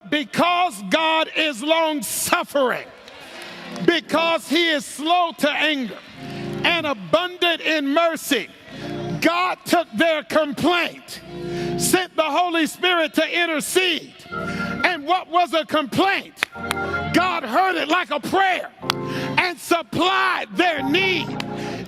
But because God is long-suffering, because he is slow to anger and abundant in mercy, God took their complaint, sent the Holy Spirit to intercede. And what was a complaint? God heard it like a prayer and supplied their need,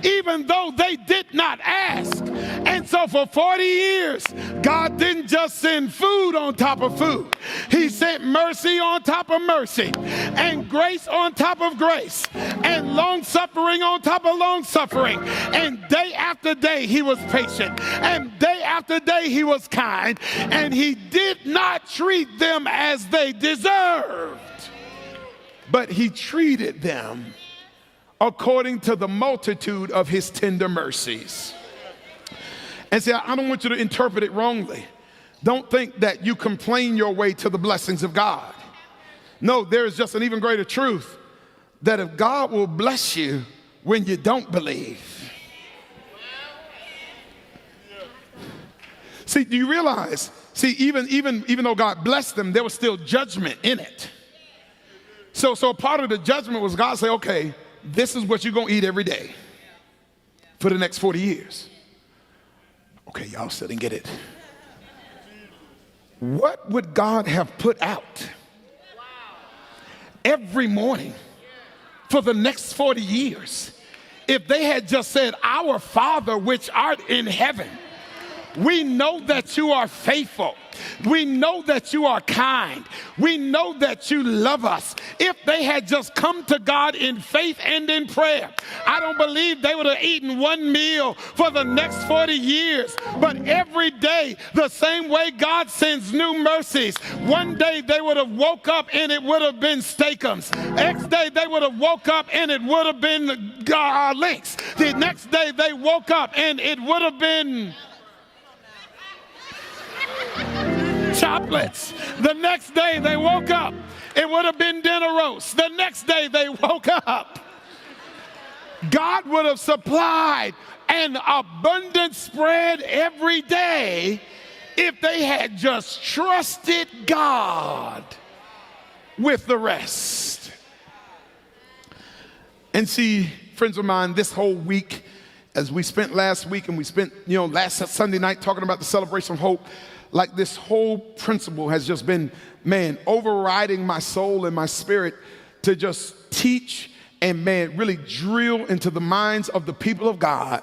even though they did not ask. And so for 40 years, God didn't just send food on top of food. He sent mercy on top of mercy, and grace on top of grace, and long-suffering on top of long-suffering. And day after day, he was patient. And day after day, he was kind. And he did not treat them as they deserved, but he treated them according to the multitude of his tender mercies. And see, I don't want you to interpret it wrongly. Don't think that you complain your way to the blessings of God. No, there is just an even greater truth, that if God will bless you when you don't believe. See, do you realize, even though God blessed them, there was still judgment in it. So part of the judgment was God say, okay, this is what you're going to eat every day for the next 40 years. Okay, y'all still didn't get it. What would God have put out every morning for the next 40 years if they had just said, "Our Father which art in heaven, we know that you are faithful. We know that you are kind. We know that you love us." If they had just come to God in faith and in prayer, I don't believe they would have eaten one meal for the next 40 years. But every day, the same way God sends new mercies, one day they would have woke up and it would have been steakums. Next day they would have woke up and it would have been links. The next day they woke up and it would have been chocolates. The next day they woke up, it would have been dinner roast. The next day they woke up, God would have supplied an abundant spread every day if they had just trusted God with the rest. And see, friends of mine, this whole week, as we spent last week and we spent, last Sunday night talking about the celebration of hope, like this whole principle has just been, overriding my soul and my spirit to just teach and, really drill into the minds of the people of God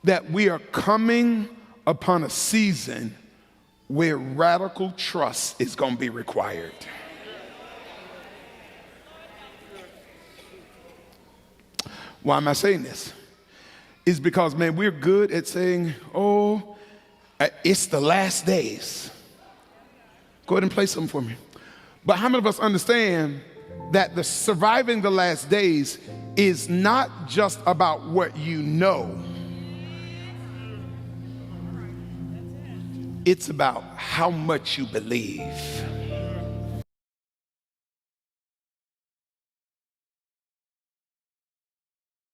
that we are coming upon a season where radical trust is going to be required. Why am I saying this? It's because, we're good at saying, it's the last days. Go ahead and play something for me. But how many of us understand that the surviving the last days is not just about what you know? It's about how much you believe.